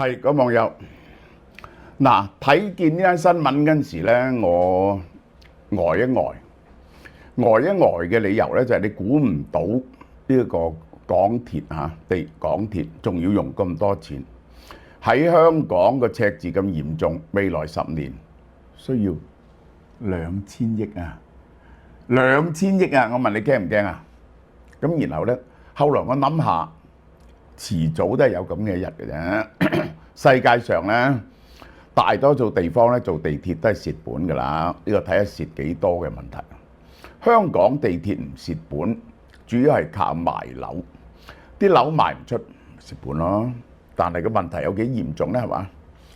係個網友嗱，睇見呢單新聞嗰陣時咧，我呆一呆。呆一呆嘅理由咧就係你估唔到呢個港鐵港鐵仲要用咁多錢，喺香港個赤字咁嚴重，未來10年需要2000億啊！2000億啊！我問你驚唔驚啊？咁然後咧，後來我諗下，遲早都係有咁嘅一日嘅啫。世界上咧，大多數地方咧做地鐵都係蝕本㗎啦。呢個睇下蝕幾多嘅問題。香港地鐵唔蝕本，主要係靠賣樓。啲樓賣唔出，蝕本咯。但係個問題有幾嚴重咧？係嘛？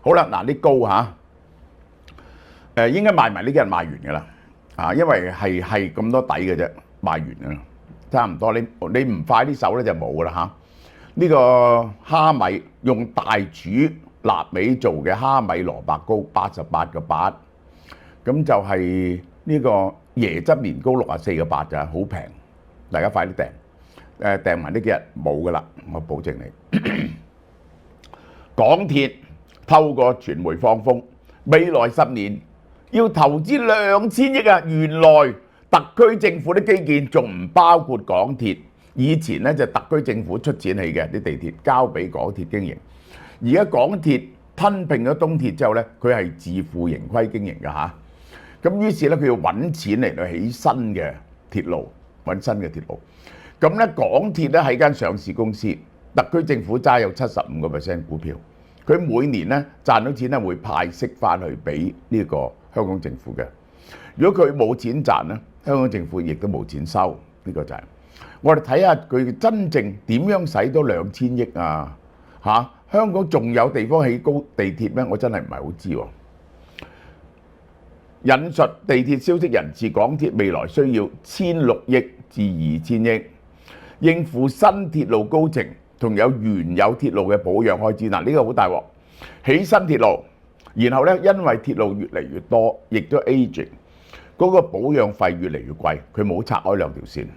好啦，嗱，啲高嚇，應該賣埋呢幾日賣完㗎啦。因為係咁多底嘅啫，賣完㗎啦，差唔多。你唔快啲手咧就冇㗎啦嚇。呢個蝦米用大煮臘味做嘅蝦米蘿蔔糕88個8，咁就係呢個椰汁年糕64個8咋，好平，大家快啲訂，訂埋呢幾日冇㗎啦，我保證你。港鐵透過傳媒放風，未來10年要投資2000億啊！原來特區政府啲基建仲唔包括港鐵。以前咧就特區政府出錢起嘅啲地鐵，交俾港鐵經營。而家港鐵吞併咗東鐵之後咧，佢係自負盈虧經營㗎嚇。咁於是咧佢要揾錢嚟到起新嘅鐵路，揾新嘅鐵路。咁咧港鐵咧係間上市公司，特區政府揸有75% 股票。佢每年咧賺到錢咧會派息翻去俾呢個香港政府嘅。如果佢冇錢賺咧，香港政府亦都冇錢收。呢個就係。我哋睇下佢真正點樣使多2000億啊！香港仲有地方起高地鐵咩？我真係唔係好知喎。引述地鐵消息人士，港鐵未來需要1600億至2000億應付新鐵路工程，同有原有鐵路嘅保養開支。嗱，呢個好大鑊，起新鐵路，然後咧因為鐵路越嚟越多，亦都 aging， 嗰個保養費越嚟越貴，佢冇拆開兩條線。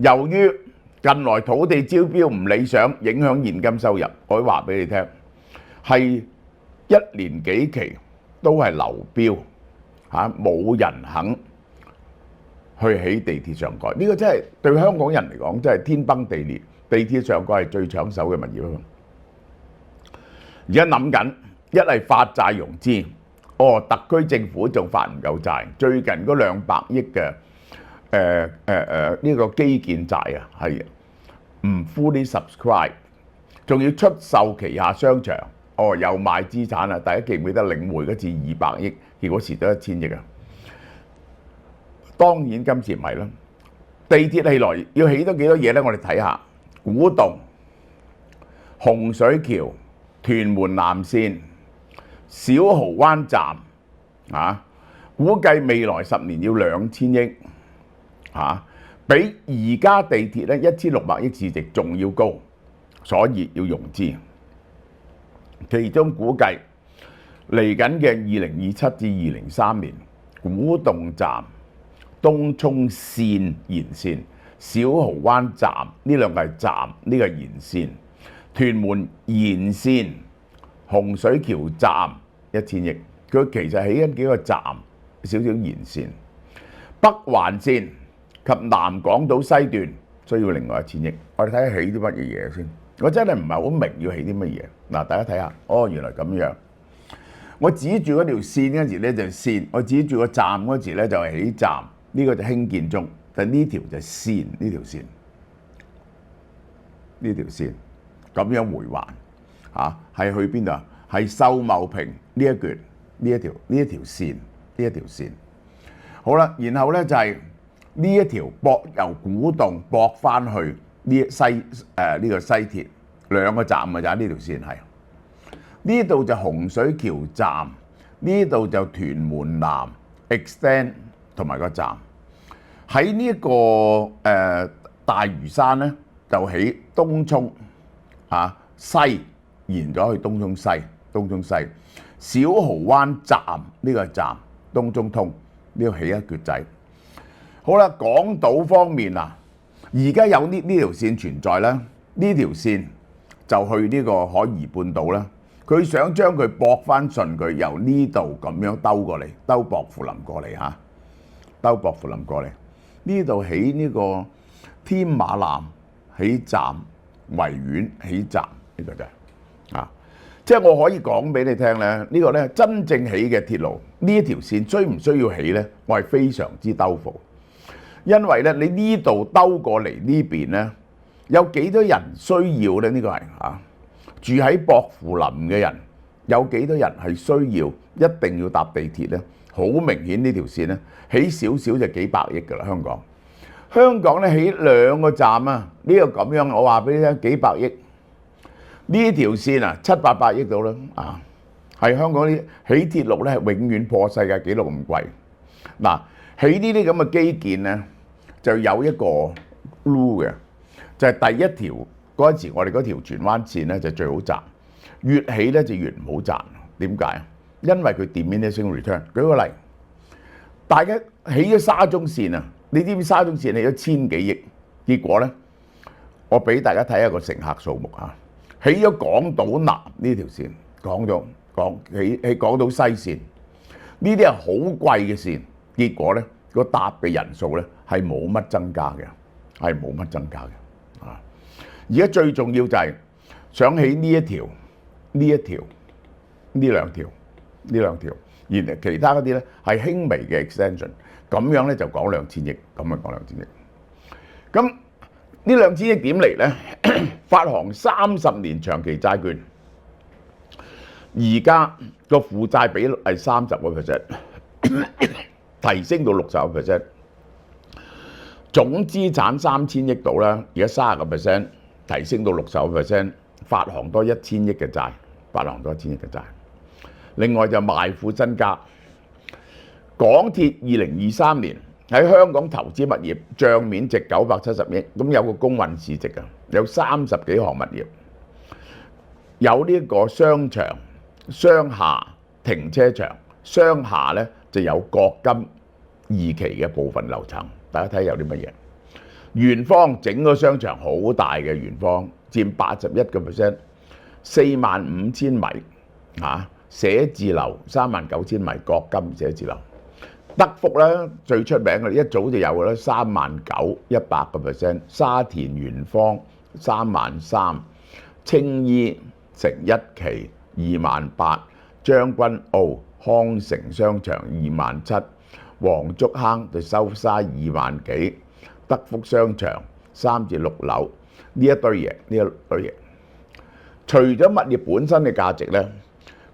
由於近來土地招標唔理想，影響現金收入，我可以話俾你聽，係1年幾期都係流標，冇人肯去起地鐵上蓋。呢個真係對香港人嚟講真係天崩地裂。地鐵上蓋係最搶手嘅物業。而家諗緊一係發債融資，特區政府仲發唔夠債，最近嗰200億嘅。呢個基建債啊，係唔 fully subscribe， 仲要出售旗下商場，又賣資產啊！大家記唔記得領匯嗰次200億，結果蝕咗1000億啊？當然今次唔係啦。地鐵未來要起多幾多嘢咧？我哋睇下古洞、洪水橋、屯門南線、小蠔灣站估計未來10年要2000億。比而家地鐵咧1600億市值仲要高，所以要融資。其中估計嚟緊嘅2027至2030年，古洞站、東涌線延線、小蠔灣站呢兩個係站，呢個係延線。屯門延線、洪水橋站1000億，佢其實起緊幾個站，少少延線。北環線及南港島西段需要另外1000億，我哋睇下起啲乜嘢嘢先。我真係唔係好明要起啲乜嘢。嗱，大家睇下，原來咁樣。我指住嗰條線嗰時咧就線，我指住個站嗰時咧就係起站。呢個就興建中，但呢條就線，呢條線，呢條線咁樣回環係去邊度啊？係秀茂坪呢一橛，呢一條線，呢一條線。好啦，然後咧就係。呢一條由古洞駁翻去呢個西鐵2個站嘅咋，呢條線係呢度就洪水橋站，呢度就屯門南 extend 同埋個站。喺呢個大嶼山咧就起東涌西延咗去東涌西，小蠔灣站呢個站東涌通呢度起一橛仔。好啦，港島方面而家有呢條線存在啦，呢條線就去呢個海怡半島啦，佢想將佢駁翻順佢由呢度咁樣兜過嚟，兜薄扶林過嚟嚇，兜薄扶林過嚟。呢度起呢個添馬艦起站，維園起站，呢個就係啊，即係我可以講俾你聽咧，呢個咧真正起嘅鐵路呢一條線需唔需要起咧？我係非常之兜伏，因為咧你呢度兜過嚟呢邊咧，有幾多人需要咧？呢個係啊，住喺薄扶林嘅人有幾多人係需要一定要搭地鐵咧？好明顯呢條線咧起少少就幾百億㗎啦，香港咧起2個站啊，呢個咁樣我話俾你聽幾百億，呢條線啊700-800億到啦啊，係香港啲起鐵路咧係永遠破世界紀錄咁貴。嗱，起呢啲咁嘅基建咧就有一個 rule 嘅，就係第一條嗰陣時我哋嗰條荃灣線咧就最好賺，越起咧就越唔好賺。點解啊？因為佢 diminishing return。舉個例，大家起咗沙中線啊，你知唔知沙中線起咗1000幾億？結果咧，我俾大家睇一個乘客數目嚇，起咗港島南呢條線，起港島西線，呢啲係好貴嘅線，結果咧個搭嘅人數咧係冇乜增加嘅，係冇乜增加嘅啊！而家最重要就係想起呢一條、呢一條、呢兩條、呢兩條，而其他嗰啲咧係輕微嘅 extension， 咁樣咧就講2000億，咁啊講2000億。咁呢2000億點嚟咧？發行30年長期債券，而家個負債比率係30%，提升到60%。總資產3000億度啦，而家30%，提升到60%，發行多1000億嘅債，發行多1000億嘅債。另外就賣庫增加，港鐵2023年喺香港投資物業帳面值970億，咁有個公允市值啊，有30幾項物業，有呢個商場、商廈、停車場，商廈咧就有國金2期嘅部分樓層，大家睇下有啲乜嘢？圓方整個商場好大嘅圓方，佔81%， 45000米嚇。寫字樓39000米，國金寫字樓。德福咧最出名嘅，一早就有嘅啦，39000，100%。沙田圓方33000，青衣城1期28000，將軍澳康城商場27000，黃竹坑就收沙2萬幾，德福商場3至6樓，呢一堆嘢，呢一堆嘢。除咗物業本身嘅價值咧，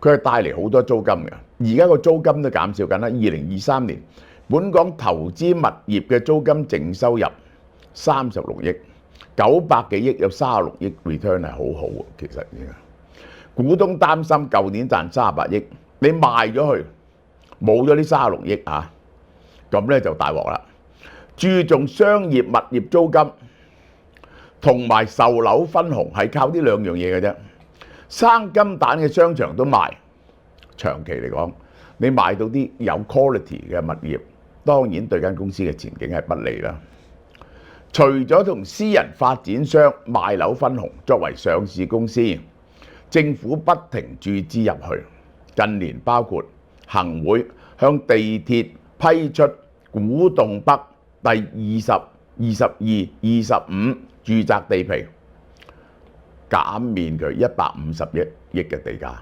佢係帶嚟好多租金嘅，而家個租金都減少緊啦。2023年，本港投資物業嘅租金淨收入36億，900幾億有36億 return 係好好喎。其實而家股東擔心舊年賺38億，你賣咗佢，冇咗呢36億啊，咁咧就大鑊啦。注重商業物業租金同埋售樓分紅係靠呢兩樣嘢嘅啫。生金蛋嘅商場都賣，長期嚟講，你賣到啲有 quality 嘅物業，當然對間公司嘅前景係不利啦。除咗同私人發展商賣樓分紅，作為上市公司，政府不停注資入去。近年包括行會向地鐵批出古洞北第20、22、25住宅地皮，減免佢150億嘅地價，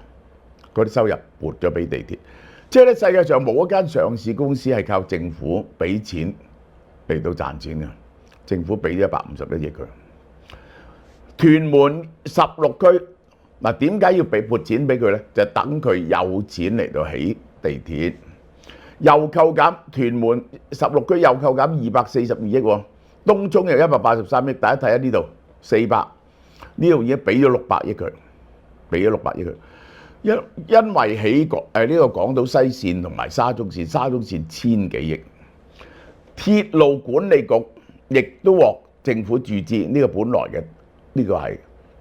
嗰啲收入撥咗俾地鐵。即係咧，世界上冇一間上市公司係靠政府俾錢嚟到賺錢嘅。政府俾咗151億佢。屯門16區嗱，點解要俾撥錢俾佢咧？就等佢有錢嚟到起地鐵。又扣減屯門16區又扣減242億喎。東涌又183億，大家睇下呢度400。呢度已經俾咗600億佢，俾咗600億佢。因為起呢個港島西線同埋沙中線1000幾億，鐵路管理局亦都獲政府注資。呢個本來嘅呢個係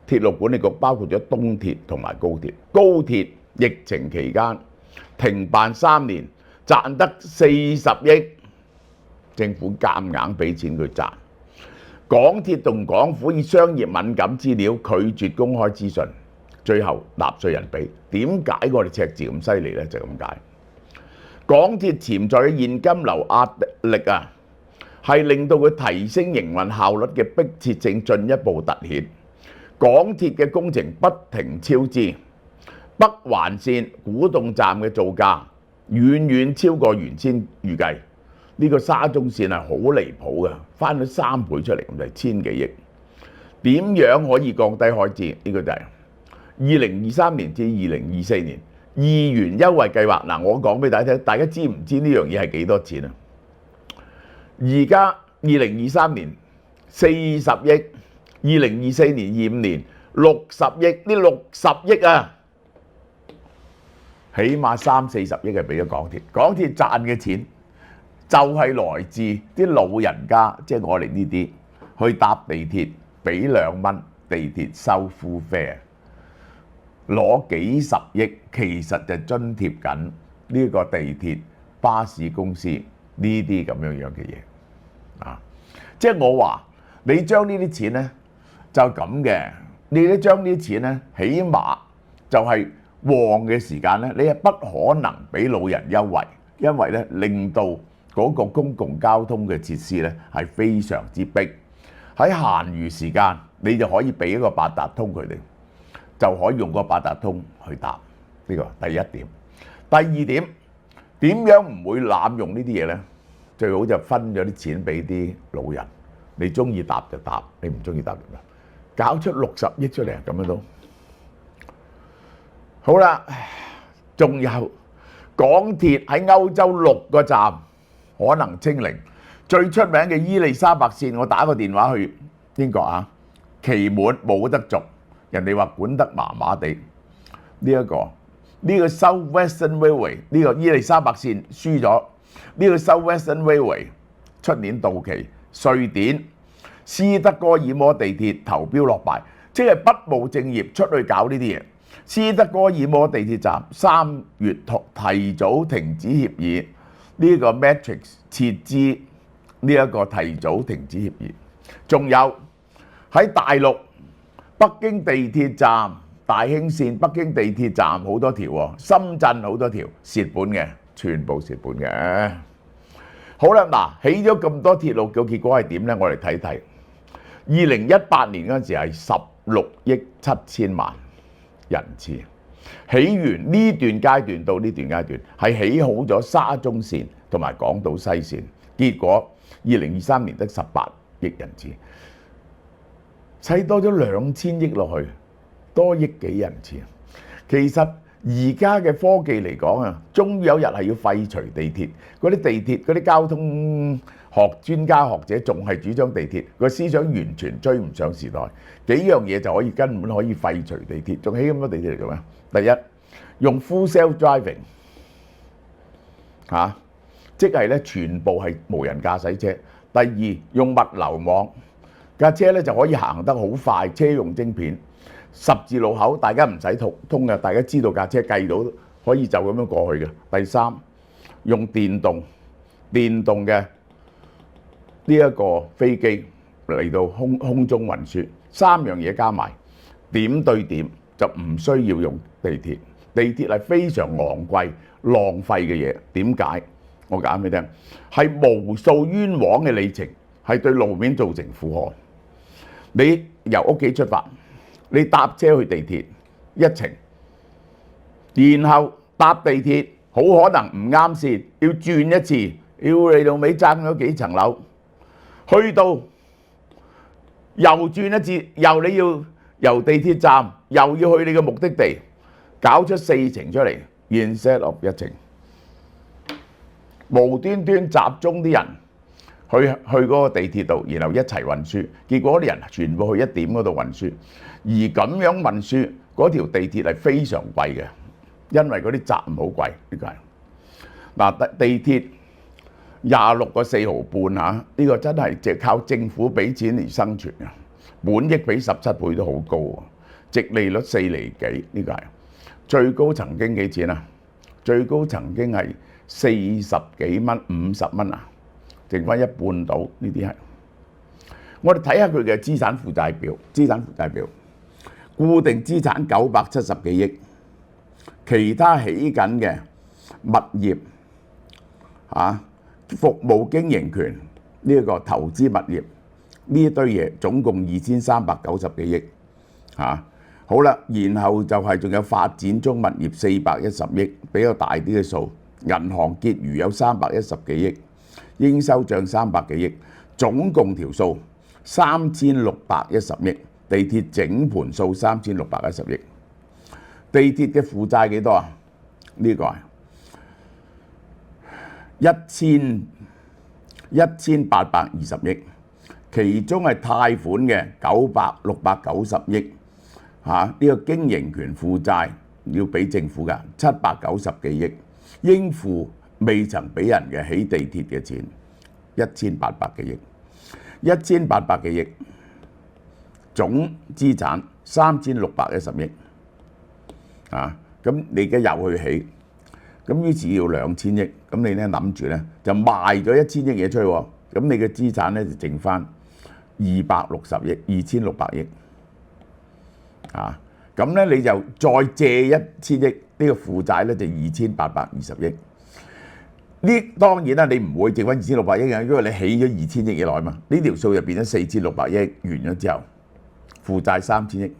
鐵路管理局，包括咗東鐵同埋高鐵。高鐵疫情期間停辦3年，賺得40億，政府夾硬俾錢佢賺。港鐵同港府以商業敏感資料拒絕公開資訊，最後納稅人俾。點解我哋赤字咁犀利呢？就咁解。港鐵潛在嘅現金流壓力啊，係令到佢提升營運效率嘅迫切性進一步突顯。港鐵嘅工程不停超支，北環線古洞站嘅造價遠遠超過原先預計。呢個沙中線係好離譜嘅，翻咗3倍出嚟，咁就係1000幾億。點樣可以降低開支？呢個就係2023年至2024年2元優惠計劃。嗱，我講俾大家聽，大家知唔知呢樣嘢係幾多錢啊？而家2023年40億，2024年25年60億，呢60億啊，起碼30-40億係俾咗港鐵。港鐵賺嘅錢就係來自啲老人家，即係我哋呢啲去搭地鐵，俾2蚊地鐵收 full fare，攞幾十億，其實就津貼緊呢個地鐵巴士公司呢啲咁樣嘅嘢啊！即係我話你將呢啲錢呢就咁嘅，你都將呢啲錢呢，起碼就係旺嘅時間呢，你係不可能俾老人優惠，因為呢令到嗰個公共交通嘅設施呢係非常之逼。喺閒餘時間，你就可以俾一個八達通佢哋，就可以用個八達通去搭。呢個第一點。第二點，點樣唔會濫用呢啲嘢呢？最好就分咗啲錢俾啲老人，你中意搭就搭，你唔中意搭就唔搭。搞出60億出嚟，咁樣都好啦。仲有港鐵喺歐洲6個站可能清零。最出名嘅伊利沙伯線，我打個電話去英國啊，期滿冇得續，人哋話管得麻麻地。呢個 South Western Railway 呢個伊利沙伯線輸咗，呢個 South Western Railway 出年到期。瑞典斯德哥爾摩地鐵投標落敗，即係不務正業出去搞呢啲嘢。斯德哥爾摩地鐵站3月提早停止協議，呢個 Matrix 撤資。呢一個提早停止協議。仲有喺大陸北京地鐵站、大興線北京地鐵站好多條喎，深圳好多條蝕本嘅，全部蝕本嘅。好啦，嗱，起咗咁多鐵路嘅結果係點呢？我哋睇睇。2018年嗰陣時係16億7千萬人次，起完呢段階段到呢段階段係起好咗沙中線同埋港島西線，結果2023年得18億人次，砌多咗2000億落去，多億幾人次。其實而家嘅科技嚟講啊，終有日係要廢除地鐵。嗰啲地鐵嗰啲交通學專家學者仲係主張地鐵，個思想完全追唔上時代。幾樣嘢就可以根本可以廢除地鐵，仲起咁多地鐵嚟做咩？第一，用 full self driving 嚇。即係咧，全部係無人駕駛車。第二，用物流網，架車咧就可以行得好快，車用晶片，十字路口大家唔使通嘅，大家知道架車計到可以就咁樣過去嘅。第三，用電動嘅呢一個飛機嚟到空中運輸，三樣嘢加埋點對點就唔需要用地鐵。地鐵係非常昂貴、浪費嘅嘢。點解？我講俾你聽，係無數冤枉嘅里程，係對路面造成負荷。你由屋企出發，你搭車去地鐵一程，然後搭地鐵好可能唔啱線，要轉一次，要嚟到尾爭咗幾層樓，去到又轉一次，又你要由地鐵站又要去你嘅目的地，搞出4程出嚟 ，instead of 1程。無端端集中啲人去嗰個地鐵度，然後一齊運輸，結果啲人全部去一點嗰度運輸，而咁樣運輸嗰條地鐵係非常貴嘅，因為嗰啲站好貴。呢個係嗱地鐵26個4毫半嚇，呢個真係淨靠政府俾錢嚟生存啊！本益比17倍都好高喎，殖利率4厘幾，呢個係最高曾經幾錢啊？最高曾經係40幾蚊、50蚊啊，剩翻一半到。呢啲係我哋睇下佢嘅資產負債表。資產負債表，固定資產970幾億，其他起緊嘅物業服務經營權呢一個投資物業呢一堆嘢，總共2390幾億好啦，然後就係仲有發展中物業410億，比較大啲嘅數。銀行結餘有310幾億，應收帳300幾億，總共條數3610億。地鐵整盤數3610億。地鐵嘅負債幾多啊？呢個係1820億，其中係貸款嘅690億。呢個經營權負債要俾政府㗎790幾億，應付未曾俾人嘅起地鐵嘅錢1800幾億，1800幾億，總資產3610億咁你而家又去起，咁於是要2000億，咁你咧諗住咧就賣咗1000億嘢出去喎，咁你嘅資產咧就剩翻260億2600億。咁咧你就再借1000億，呢個負債咧就2820億。呢當然啦，你唔會剩翻2600億嘅，因為你起咗2000億以內嘛。呢條數就變咗4600億，完咗之後負債3000億。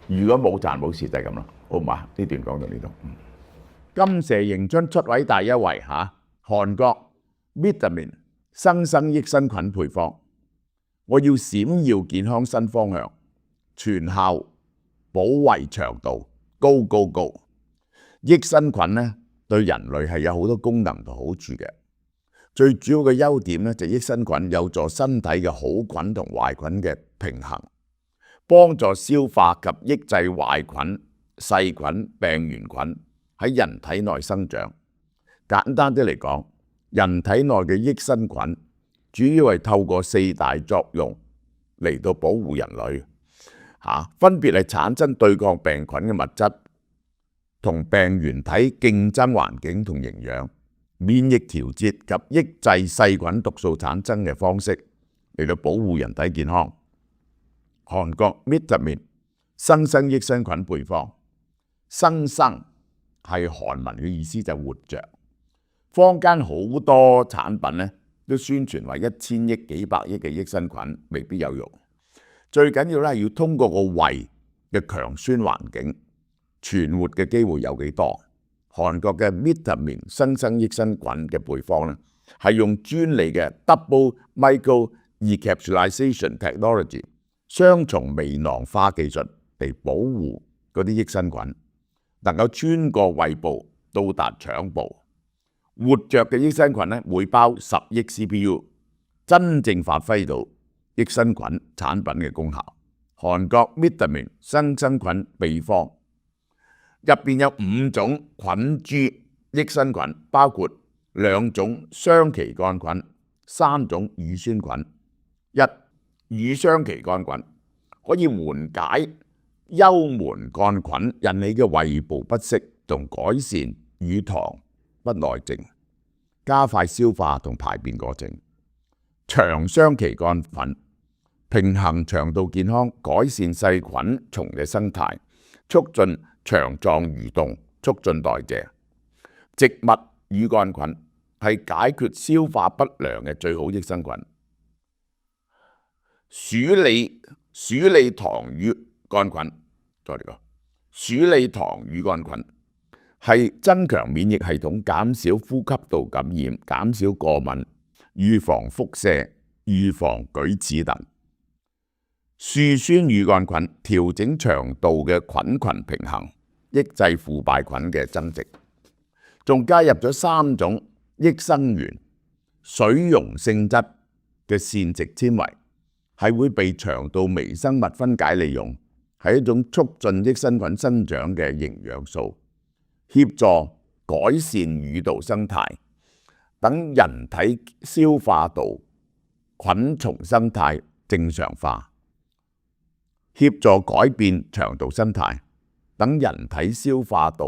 如果冇賺冇蝕就係咁咯，好唔好啊？呢段講到呢度。金蛇迎春出位大優惠韓國 Vitamin 生生益生菌配方，我要閃耀健康新方向。全效保衛腸道高。益生菌咧對人類係有好多功能同好處嘅，最主要嘅優點咧就益生菌有助身體嘅好菌同壞菌嘅平衡，幫助消化及抑制壞菌、細菌、病原菌喺人體內生長。簡單啲嚟講，人體內嘅益生菌主要係透過4大作用嚟到保護人類。分別係產生對抗病菌嘅物質，同病原體競爭環境同營養，免疫調節及抑制細菌毒素產生嘅方式嚟到保護人體健康。韓國 Vitamin 生生益生菌配方，生生係韓文嘅意思，就活着。坊間好多產品咧都宣傳話1000億幾百億嘅益生菌未必有用。最緊要咧係要通過個胃嘅強酸環境，存活嘅機會有幾多？韓國嘅 Vitamin 生生益生菌嘅配方咧，係用專利嘅 Double Micro Encapsulation Technology 雙重微囊化技術嚟保護嗰啲益生菌，能夠穿過胃部到達腸部。活着嘅益生菌咧，每包10億 CPU， 真正發揮到益生菌產品嘅功效。韓國 Vitamin 生生菌秘方入邊有5種菌株益生菌，包括2種雙歧桿菌、3種乳酸菌。乳雙歧桿菌可以緩解幽門桿菌引起嘅胃部不適，同改善乳糖不耐症，加快消化同排便過程。腸雙歧桿菌平衡腸道健康，改善細菌蟲嘅生態，促進腸臟蠕動，促進代謝。植物乳桿菌係解決消化不良嘅最好益生菌。鼠李糖乳桿菌，再嚟個鼠李糖乳桿菌係增強免疫系統，減少呼吸道感染，減少過敏，預防腹瀉，預防舉止等。樹酸乳桿菌調整腸道嘅菌群平衡，抑制腐敗菌嘅增殖。仲加入咗3種益生元，水溶性質嘅膳食纖維，係會被腸道微生物分解利用，係一種促進益生菌生長嘅營養素，協助改善乳道生態，等人體消化道菌叢生態正常化，協助改變腸道生態，等人體消化道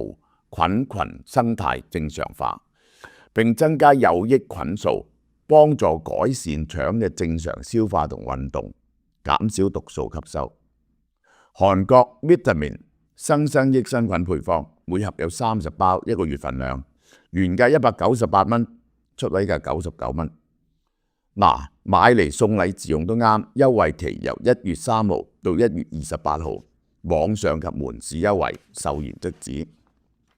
菌群生態正常化，並增加有益菌素，幫助改善腸嘅正常消化同運動，減少毒素吸收。韓國 Vitamin 生益生菌配方，每盒有30包，1個月份量，原價198蚊，出位價99蚊。嗱，買嚟送禮自用都啱，優惠期由1月3號到1月28號，網上及門市優惠，售完即止。